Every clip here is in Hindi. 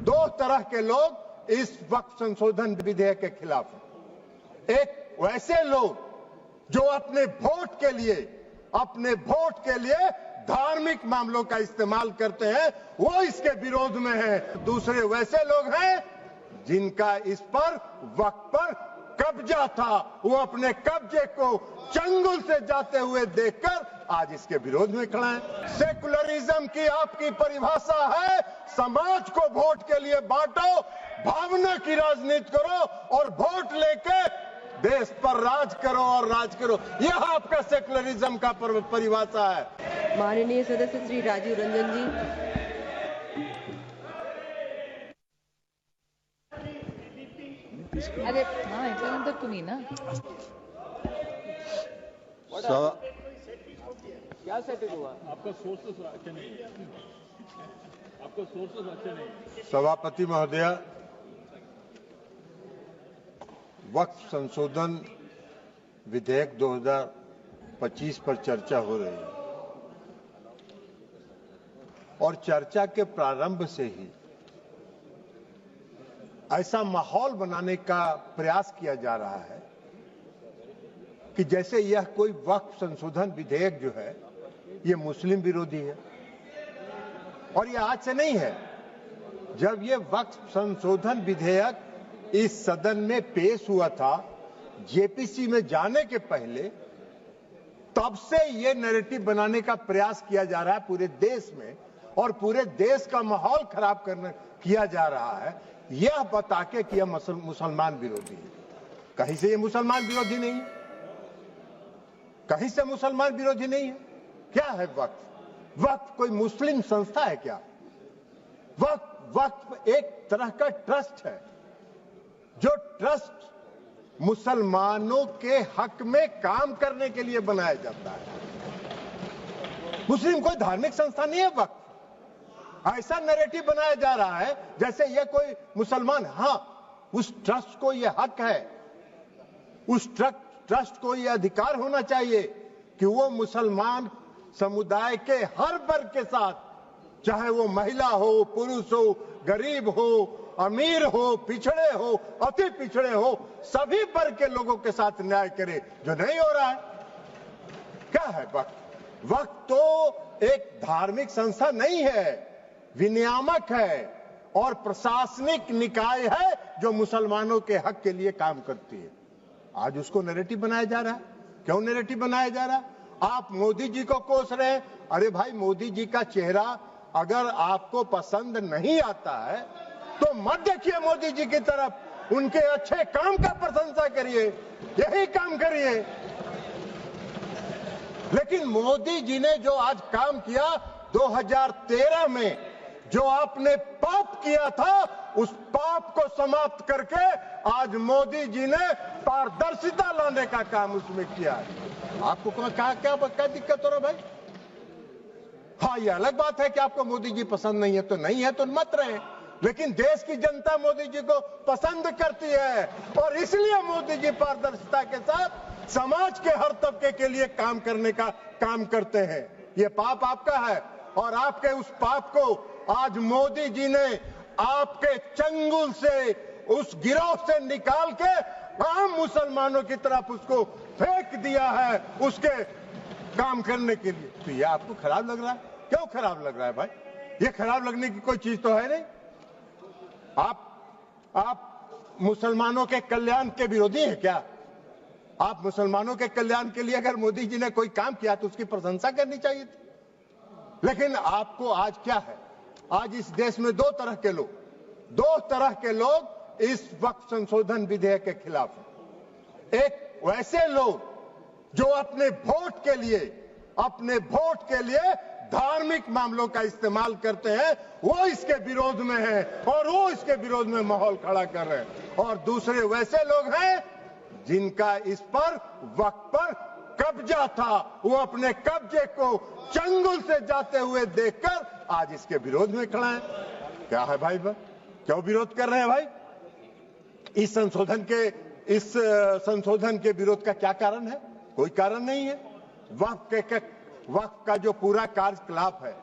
दो तरह के लोग इस वक्त संशोधन विधेयक के खिलाफ हैं। एक वैसे लोग जो अपने वोट के लिए धार्मिक मामलों का इस्तेमाल करते हैं, वो इसके विरोध में हैं। दूसरे वैसे लोग हैं जिनका इस पर वक्त पर कब्जा था, वो अपने कब्जे को चंगुल से जाते हुए देखकर आज इसके विरोध में खड़ा है। सेकुलरिज्म की आपकी परिभाषा है समाज को वोट के लिए बांटो, भावना की राजनीति करो और वोट लेके देश पर राज करो और राज करो, यह आपका सेकुलरिज्म का परिभाषा है। माननीय सदस्य श्री राजीव रंजन जी। अरे हाँ, इतल्यानंतर तुम्ही ना क्या सेटिंग हुआ? आपका सोर्सेस अच्छे नहीं, आपका सोर्सेस अच्छे नहीं। सभापति महोदय, वक्फ संशोधन विधेयक 2025 पर चर्चा हो रही है और चर्चा के प्रारंभ से ही ऐसा माहौल बनाने का प्रयास किया जा रहा है कि जैसे यह कोई वक्फ संशोधन विधेयक जो है ये मुस्लिम विरोधी है। और यह आज से नहीं है। जब ये वक्फ संशोधन विधेयक इस सदन में पेश हुआ था जेपीसी में जाने के पहले, तब से ये नैरेटिव बनाने का प्रयास किया जा रहा है पूरे देश में और पूरे देश का माहौल खराब किया जा रहा है यह बता के कि यह मुसलमान विरोधी है। कहीं से ये मुसलमान विरोधी नहीं है, कहीं से मुसलमान विरोधी नहीं है। क्या है वक्फ? वक्फ कोई मुस्लिम संस्था है क्या? वक्फ एक तरह का ट्रस्ट है, जो ट्रस्ट मुसलमानों के हक में काम करने के लिए बनाया जाता है। मुस्लिम कोई धार्मिक संस्था नहीं है वक्फ। ऐसा नैरेटिव बनाया जा रहा है जैसे ये कोई मुसलमान, हाँ उस ट्रस्ट को ये हक है, उस ट्रस्ट को ये अधिकार होना चाहिए कि वो मुसलमान समुदाय के हर वर्ग के साथ, चाहे वो महिला हो, पुरुष हो, गरीब हो, अमीर हो, पिछड़े हो, अति पिछड़े हो, सभी वर्ग के लोगों के साथ न्याय करे, जो नहीं हो रहा है। क्या है वक्फ? वक्फ तो एक धार्मिक संस्था नहीं है, विनियामक है और प्रशासनिक निकाय है जो मुसलमानों के हक के लिए काम करती है। आज उसको नैरेटिव बनाया जा रहा है। क्यों नैरेटिव बनाया जा रहा है? आप मोदी जी को कोस रहे हैं। अरे भाई, मोदी जी का चेहरा अगर आपको पसंद नहीं आता है तो मत देखिए मोदी जी की तरफ, उनके अच्छे काम का प्रशंसा करिए, यही काम करिए। लेकिन मोदी जी ने जो आज काम किया 2013 में, जो आपने पाप किया था, उस पाप को समाप्त करके आज मोदी जी ने पारदर्शिता लाने का काम उसमें किया है। आपको क्या दिक्कत हो रहा भाई? हाँ, ये अलग बात है कि आपको मोदी जी पसंद नहीं है तो नहीं है, तो मत रहे, लेकिन देश की जनता मोदी जी को पसंद करती है और इसलिए मोदी जी पारदर्शिता के साथ समाज के हर तबके के लिए काम करने का काम करते हैं। ये पाप आपका है और आपके उस पाप को आज मोदी जी ने आपके चंगुल से, उस गिरोह से निकाल के आम मुसलमानों की तरफ उसको फेंक दिया है उसके काम करने के लिए। तो ये आपको खराब लग रहा है? क्यों खराब लग रहा है भाई? ये खराब लगने की कोई चीज तो है नहीं। आप मुसलमानों के कल्याण के विरोधी हैं क्या? आप मुसलमानों के कल्याण के लिए अगर मोदी जी ने कोई काम किया तो उसकी प्रशंसा करनी चाहिए थी। लेकिन आपको आज क्या है? आज इस देश में दो तरह के लोग इस वक्फ संशोधन विधेयक के खिलाफ हैं। एक वैसे लोग जो अपने वोट के लिए धार्मिक मामलों का इस्तेमाल करते हैं, वो इसके विरोध में हैं और वो इसके विरोध में माहौल खड़ा कर रहे हैं। और दूसरे वैसे लोग हैं जिनका इस पर वक्त पर कब्जा था, वो अपने कब्जे को चंगुल से जाते हुए देखकर आज इसके विरोध में खड़ा है। क्या है भाई? क्यों विरोध कर रहे हैं भाई? इस संशोधन के विरोध का क्या कारण है? कोई कारण नहीं है। वक्फ का जो पूरा कार्यकलाप है,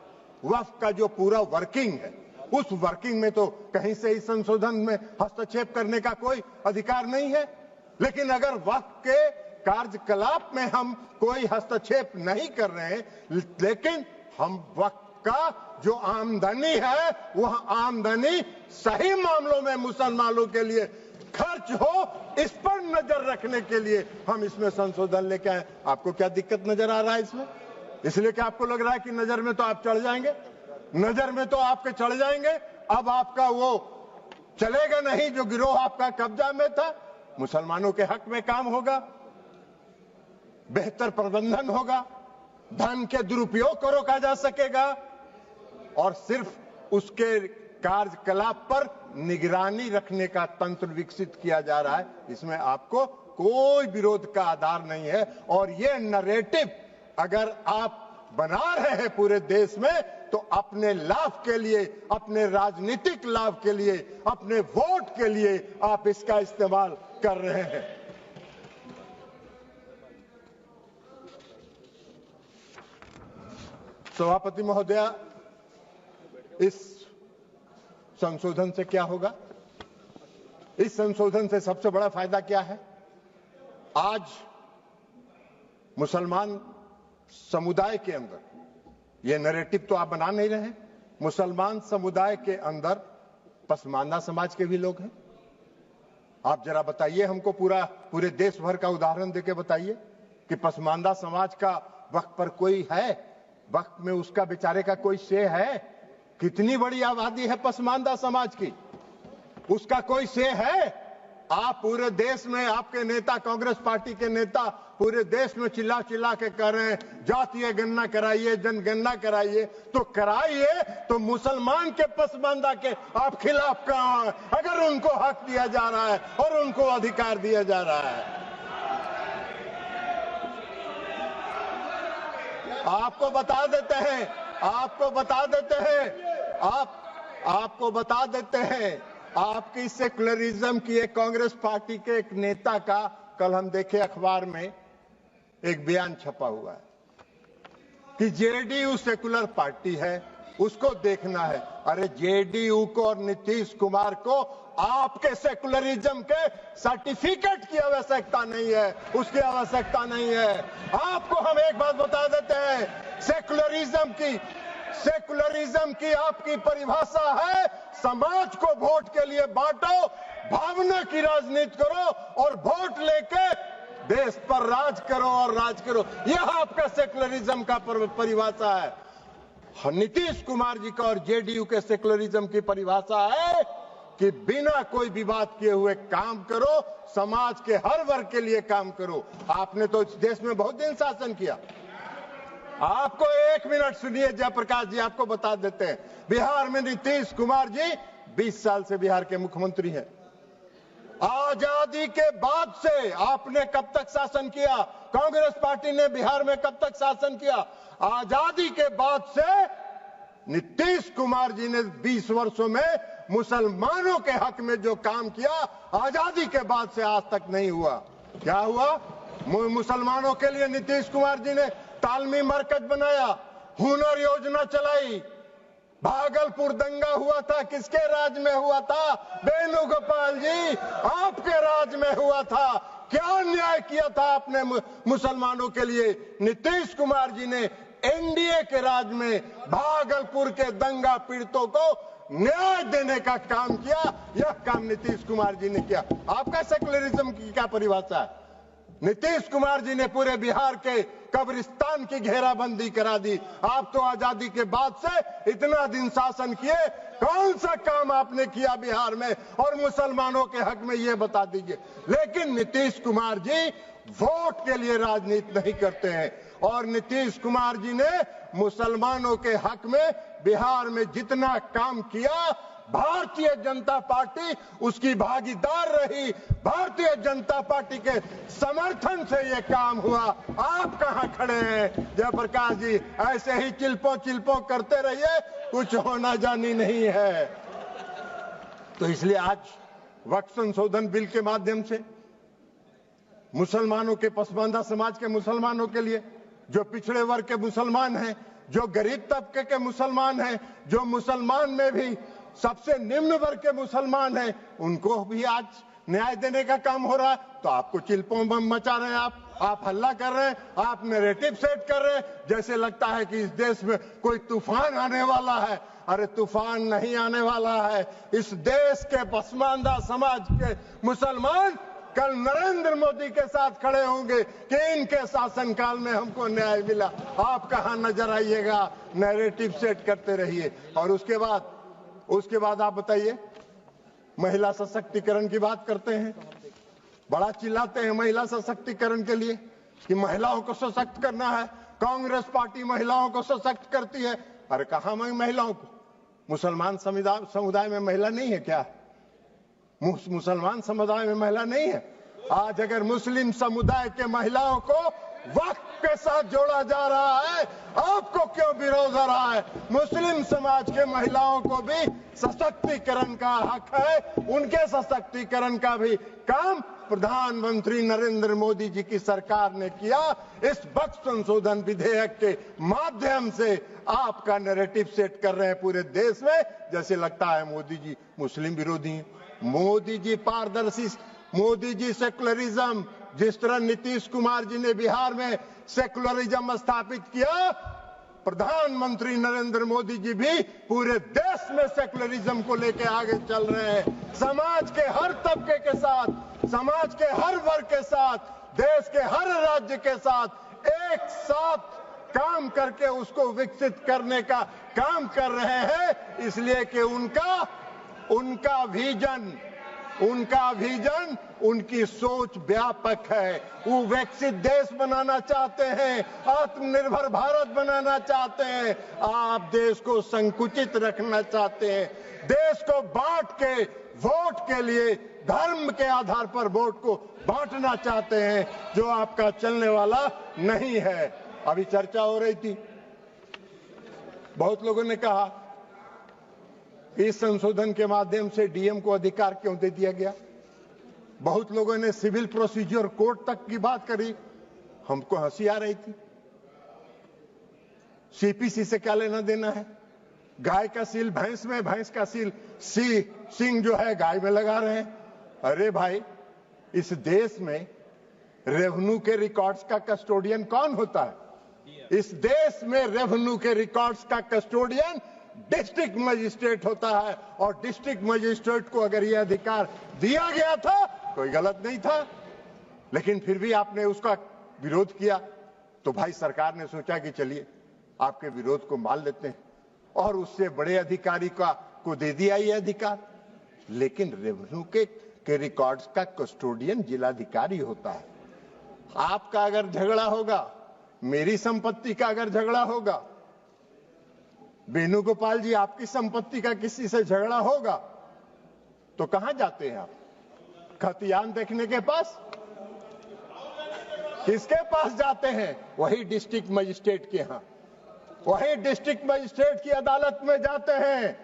वक्फ का जो पूरा वर्किंग है, उस वर्किंग में तो कहीं से इस संशोधन में हस्तक्षेप करने का कोई अधिकार नहीं है। लेकिन अगर वक्त के कार्यकलाप में हम कोई हस्तक्षेप नहीं कर रहे हैं, लेकिन हम वक्त का जो आमदनी है वह आमदनी सही मामलों में मुसलमानों के लिए खर्च हो, इस पर नजर रखने के लिए हम इसमें संशोधन लेके आए। आपको क्या दिक्कत नजर आ रहा है इसमें? इसलिए कि आपको लग रहा है कि नजर में तो आप चढ़ जाएंगे, नजर में तो आपके चढ़ जाएंगे, अब आपका वो चलेगा नहीं जो गिरोह आपका कब्जा में था। मुसलमानों के हक में काम होगा, बेहतर प्रबंधन होगा, धन के दुरुपयोग को रोका जा सकेगा और सिर्फ उसके कार्यकलाप पर निगरानी रखने का तंत्र विकसित किया जा रहा है। इसमें आपको कोई विरोध का आधार नहीं है। और ये नैरेटिव अगर आप बना रहे हैं पूरे देश में, तो अपने लाभ के लिए, अपने राजनीतिक लाभ के लिए, अपने वोट के लिए आप इसका इस्तेमाल कर रहे हैं। सभापति महोदया, इस संशोधन से क्या होगा? इस संशोधन से सबसे बड़ा फायदा क्या है? आज मुसलमान समुदाय के अंदर, ये नैरेटिव तो आप बना नहीं रहे हैं, मुसलमान समुदाय के अंदर पसमानदा समाज के भी लोग हैं। आप जरा बताइए हमको, पूरे देश भर का उदाहरण देके बताइए कि पसमानदा समाज का वक्त पर कोई है, वक्त में उसका बेचारे का कोई से है? कितनी बड़ी आबादी है पसमानदा समाज की, उसका कोई से है? आप पूरे देश में, आपके नेता, कांग्रेस पार्टी के नेता पूरे देश में चिल्ला चिल्ला के कह रहे हैं जातीय गणना कराइए, जनगणना कराइए, तो कराइए, तो मुसलमान के पसमानदा के आप खिलाफ कहां हैं? अगर उनको हक दिया जा रहा है और उनको अधिकार दिया जा रहा है। आपको बता देते हैं, आपको बता देते हैं, आपकी सेकुलरिज्म की एक कांग्रेस पार्टी के एक नेता का कल हम देखे अखबार में एक बयान छपा हुआ है कि जेडीयू सेकुलर पार्टी है, उसको देखना है। अरे जेडीयू को और नीतीश कुमार को आपके सेकुलरिज्म के सर्टिफिकेट की आवश्यकता नहीं है, उसकी आवश्यकता नहीं है। आपको हम एक बात बता देते हैं, सेकुलरिज्म की आपकी परिभाषा है समाज को वोट के लिए बांटो, भावना की राजनीति करो और वोट लेके देश पर राज करो और राज करो। यह आपका सेकुलरिज्म का परिभाषा है। नीतीश कुमार जी का और जेडीयू के सेकुलरिज्म की परिभाषा है कि बिना कोई विवाद किए हुए काम करो, समाज के हर वर्ग के लिए काम करो। आपने तो इस देश में बहुत दिन शासन किया। आपको एक मिनट सुनिए, जयप्रकाश जी आपको बता देते हैं, बिहार में नीतीश कुमार जी 20 साल से बिहार के मुख्यमंत्री हैं। आजादी के बाद से आपने कब तक शासन किया? कांग्रेस पार्टी ने बिहार में कब तक शासन किया? आजादी के बाद से नीतीश कुमार जी ने 20 वर्षों में मुसलमानों के हक में जो काम किया, आजादी के बाद से आज तक नहीं हुआ। क्या हुआ? मुसलमानों के लिए नीतीश कुमार जी ने तालमी मरकज बनाया, हुनर योजना चलाई, भागलपुर दंगा हुआ था, किसके राज में हुआ था? वेणुगोपाल जी आपके राज में हुआ था। क्या न्याय किया था आपने मुसलमानों के लिए? नीतीश कुमार जी ने एनडीए के राज में भागलपुर के दंगा पीड़ितों को न्याय देने का काम किया। यह काम नीतीश कुमार जी ने किया। आपका सेकुलरिज्म की क्या परिभाषा है? नीतीश कुमार जी ने पूरे बिहार के कब्रिस्तान की घेराबंदी करा दी। आप तो आजादी के बाद से इतना दिन शासन किए, कौन सा काम आपने किया बिहार में और मुसलमानों के हक में, ये बता दीजिए। लेकिन नीतीश कुमार जी वोट के लिए राजनीति नहीं करते हैं और नीतीश कुमार जी ने मुसलमानों के हक में बिहार में जितना काम किया, भारतीय जनता पार्टी उसकी भागीदार रही। भारतीय जनता पार्टी के समर्थन से ये काम हुआ। आप कहां खड़े हैं जयप्रकाश जी? ऐसे ही चिल्पो करते रहिए, कुछ होना जानी नहीं है। तो इसलिए आज वक्फ संशोधन बिल के माध्यम से मुसलमानों के, पसमानदा समाज के मुसलमानों के लिए, जो पिछड़े वर्ग के मुसलमान हैं, जो गरीब तबके के मुसलमान हैं, जो मुसलमान में भी सबसे निम्न वर्ग के मुसलमान हैं, उनको भी आज न्याय देने का काम हो रहा है, तो आपको चिल्पों बम मचा रहे हैं, आप हल्ला कर रहे हैं, आप नैरेटिव सेट कर रहे हैं, जैसे लगता है कि इस देश में कोई तूफान आने वाला है। अरे तूफान नहीं आने वाला है। इस देश के पसमानदा समाज के मुसलमान कल नरेंद्र मोदी के साथ खड़े होंगे कि इनके शासनकाल में हमको न्याय मिला। आप कहां नजर आइएगा, नैरेटिव सेट करते रहिए। और उसके बाद आप बताइए, महिला सशक्तिकरण की बात करते हैं, बड़ा चिल्लाते हैं महिला सशक्तिकरण के लिए कि महिलाओं को सशक्त करना है, कांग्रेस पार्टी महिलाओं को सशक्त करती है। अरे कहां महिलाओं को? मुसलमान समुदाय में महिला नहीं है क्या? मुसलमान समुदाय में महिला नहीं है? आज अगर मुस्लिम समुदाय के महिलाओं को वक्त के साथ जोड़ा जा रहा है, आपको क्यों विरोध हो रहा है? मुस्लिम समाज के महिलाओं को भी सशक्तिकरण का हक है, उनके सशक्तिकरण का भी काम प्रधानमंत्री नरेंद्र मोदी जी की सरकार ने किया। इस वक्त संशोधन विधेयक के माध्यम से आपका नैरेटिव सेट कर रहे हैं पूरे देश में, जैसे लगता है मोदी जी मुस्लिम विरोधी हैं। मोदी जी पारदर्शी, मोदी जी सेकुलरिज्म, जिस तरह नीतीश कुमार जी ने बिहार में सेकुलरिज्म स्थापित किया, प्रधानमंत्री नरेंद्र मोदी जी भी पूरे देश में सेकुलरिज्म को लेकर आगे चल रहे हैं। समाज के हर तबके के साथ, समाज के हर वर्ग के साथ, देश के हर राज्य के साथ एक साथ काम करके उसको विकसित करने का काम कर रहे हैं, इसलिए कि उनका विजन, उनकी सोच व्यापक है। वो विकसित देश बनाना चाहते हैं, आत्मनिर्भर भारत बनाना चाहते हैं। आप देश को संकुचित रखना चाहते हैं, देश को बांट के वोट के लिए धर्म के आधार पर वोट को बांटना चाहते हैं, जो आपका चलने वाला नहीं है। अभी चर्चा हो रही थी, बहुत लोगों ने कहा इस संशोधन के माध्यम से डीएम को अधिकार क्यों दे दिया गया। बहुत लोगों ने सिविल प्रोसीजर कोड तक की बात करी, हमको हंसी आ रही थी। सीपीसी से क्या लेना देना है? गाय का सील भैंस में, भैंस का सील सिंह जो है गाय में लगा रहे हैं। अरे भाई, इस देश में रेवेन्यू के रिकॉर्ड्स का कस्टोडियन कौन होता है? इस देश में रेवेन्यू के रिकॉर्ड्स का कस्टोडियन डिस्ट्रिक्ट मजिस्ट्रेट होता है, और डिस्ट्रिक्ट मजिस्ट्रेट को अगर यह अधिकार दिया गया था, कोई गलत नहीं था, लेकिन फिर भी आपने उसका विरोध किया। तो भाई सरकार ने सोचा कि चलिए आपके विरोध को मान लेते हैं, और उससे बड़े अधिकारी को दे दिया ये अधिकार। लेकिन रेवेन्यू के रिकॉर्ड्स का कस्टोडियन जिलाधिकारी होता है। आपका अगर झगड़ा होगा, मेरी संपत्ति का अगर झगड़ा होगा, वेणुगोपाल जी आपकी संपत्ति का किसी से झगड़ा होगा, तो कहां जाते हैं आप? खतियान देखने के पास? किसके पास जाते हैं? वही डिस्ट्रिक्ट मजिस्ट्रेट के यहां, वही डिस्ट्रिक्ट मजिस्ट्रेट की अदालत में जाते हैं।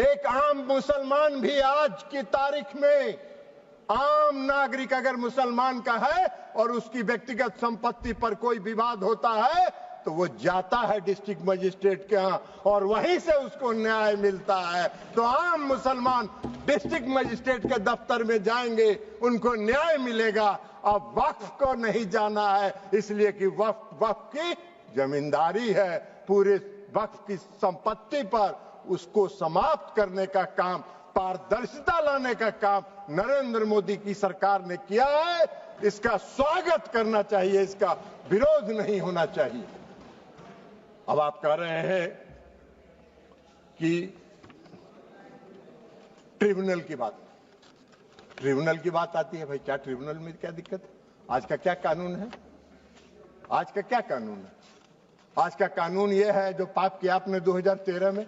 एक आम मुसलमान भी आज की तारीख में, आम नागरिक अगर मुसलमान का है और उसकी व्यक्तिगत संपत्ति पर कोई विवाद होता है, तो वो जाता है डिस्ट्रिक्ट मजिस्ट्रेट के यहाँ, और वहीं से उसको न्याय मिलता है। तो आम मुसलमान डिस्ट्रिक्ट मजिस्ट्रेट के दफ्तर में जाएंगे, उनको न्याय मिलेगा। अब वक्फ को नहीं जाना है, इसलिए कि वक्फ की जमींदारी है। पूरे वक्फ की संपत्ति पर उसको समाप्त करने का काम, पारदर्शिता लाने का काम नरेंद्र मोदी की सरकार ने किया है। इसका स्वागत करना चाहिए, इसका विरोध नहीं होना चाहिए। अब आप कह रहे हैं कि ट्रिब्यूनल की बात आती है। भाई क्या ट्रिब्यूनल में क्या दिक्कत है? आज का क्या कानून है? आज का क्या कानून है? आज का कानून यह है जो पास किया आपने 2013 में।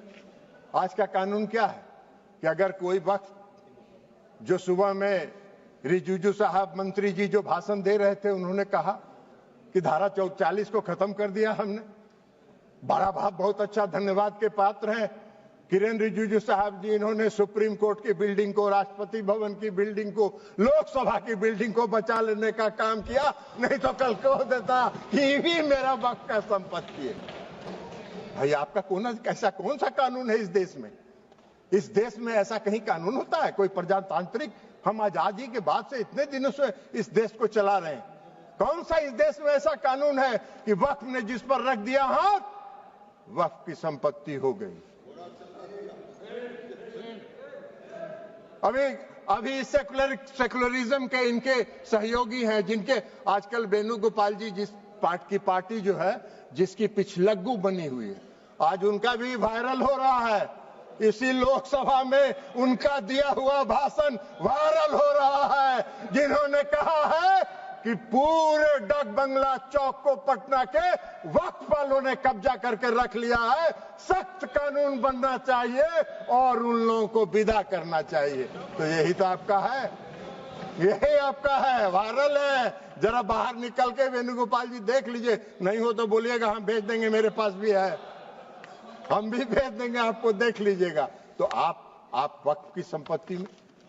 आज का कानून क्या है कि अगर कोई वक्त, जो सुबह में रिजिजू साहब मंत्री जी जो भाषण दे रहे थे, उन्होंने कहा कि धारा 40 को खत्म कर दिया हमने। बड़ा बहुत अच्छा धन्यवाद के पात्र हैं किरेन रिजिजू साहब जी। इन्होंने सुप्रीम कोर्ट की बिल्डिंग को, राष्ट्रपति भवन की बिल्डिंग को, लोकसभा की बिल्डिंग को बचा लेने का काम किया, नहीं तो कल कह देता कि ये भी मेरा वक्त का संपत्ति है। भाई आपका कौन सा कानून है इस देश में? इस देश में ऐसा कहीं कानून होता है? कोई प्रजातांत्रिक, हम आजादी के बाद से इतने दिनों से इस देश को चला रहे हैं, कौन सा इस देश में ऐसा कानून है कि वक्फ ने जिस पर रख दिया हाथ वक्फ की संपत्ति हो गई? अभी सेकुलरिज्म के इनके सहयोगी हैं, जिनके आजकल वेणुगोपाल जी, जिस पार्टी जो है जिसकी पिछलग्गू बनी हुई है, आज उनका भी वायरल हो रहा है। इसी लोकसभा में उनका दिया हुआ भाषण वायरल हो रहा है, जिन्होंने कहा है कि पूरे डाक बंगला चौक को पटना के वक्फ वालों ने कब्जा करके रख लिया है, सख्त कानून बनना चाहिए और उन लोगों को विदा करना चाहिए। तो यही तो आपका है, यही आपका है, वायरल है। जरा बाहर निकल के वेणुगोपाल जी देख लीजिए, नहीं हो तो बोलिएगा हम भेज देंगे, मेरे पास भी है, हम भी भेज देंगे आपको, देख लीजिएगा। तो आप वक्फ की संपत्ति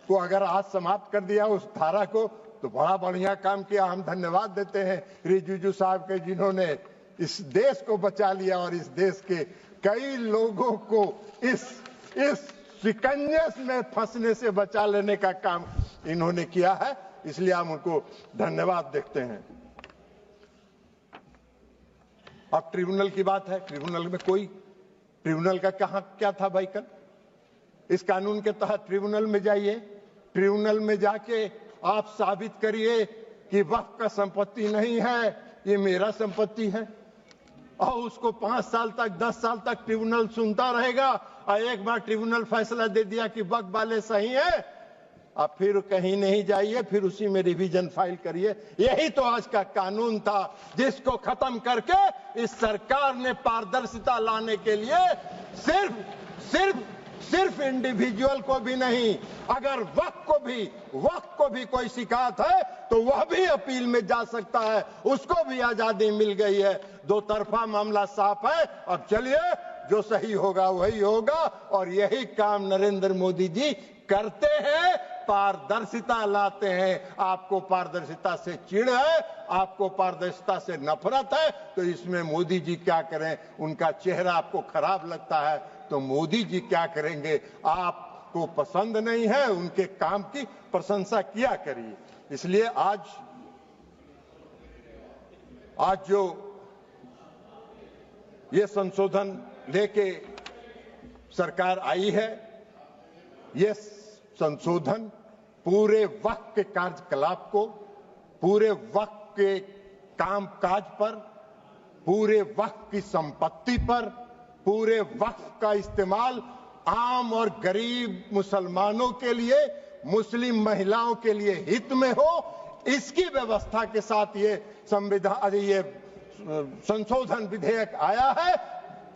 को अगर आज समाप्त कर दिया उस धारा को, तो बड़ा बढ़िया काम किया। हम धन्यवाद देते हैं रिजिजू साहब के, जिन्होंने इस देश को बचा लिया और इस देश के कई लोगों को इस शिकंजे में फंसने से बचा लेने का काम इन्होंने किया है, इसलिए हम उनको धन्यवाद देते हैं। अब ट्रिब्यूनल की बात है। ट्रिब्यूनल का क्या था भाई? कल इस कानून के तहत ट्रिब्यूनल में जाइए, ट्रिब्यूनल में जाके आप साबित करिए कि वक्फ का संपत्ति नहीं है, ये मेरा संपत्ति है, और उसको 5 साल तक 10 साल तक ट्रिब्यूनल सुनता रहेगा, और एक बार ट्रिब्यूनल फैसला दे दिया कि वक्फ वाले सही है, अब फिर कहीं नहीं जाइए, फिर उसी में रिवीजन फाइल करिए। यही तो आज का कानून था, जिसको खत्म करके इस सरकार ने पारदर्शिता लाने के लिए सिर्फ इंडिविजुअल को भी नहीं, अगर वक्फ को भी कोई शिकायत है तो वह भी अपील में जा सकता है, उसको भी आजादी मिल गई है। दो तरफा मामला साफ है। अब चलिए, जो सही होगा वही होगा, और यही काम नरेंद्र मोदी जी करते हैं, पारदर्शिता लाते हैं। आपको पारदर्शिता से चिढ़ है, आपको पारदर्शिता से नफरत है, तो इसमें मोदी जी क्या करें? उनका चेहरा आपको खराब लगता है तो मोदी जी क्या करेंगे? आपको पसंद नहीं है, उनके काम की प्रशंसा किया करिए। इसलिए आज जो ये संशोधन लेके सरकार आई है, ये संशोधन पूरे वक्फ के कार्यकलाप को, पूरे वक्फ के कामकाज पर, पूरे वक्फ की संपत्ति पर, पूरे वक्फ का इस्तेमाल आम और गरीब मुसलमानों के लिए, मुस्लिम महिलाओं के लिए हित में हो, इसकी व्यवस्था के साथ ये संशोधन विधेयक आया है।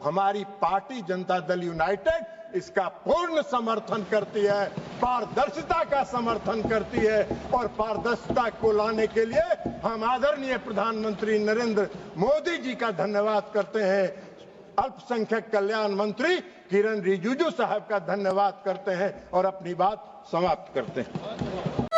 हमारी पार्टी जनता दल यूनाइटेड इसका पूर्ण समर्थन करती है, पारदर्शिता का समर्थन करती है, और पारदर्शिता को लाने के लिए हम आदरणीय प्रधानमंत्री नरेंद्र मोदी जी का धन्यवाद करते हैं। अल्पसंख्यक कल्याण मंत्री किरण रिजिजू साहब का धन्यवाद करते हैं और अपनी बात समाप्त करते हैं।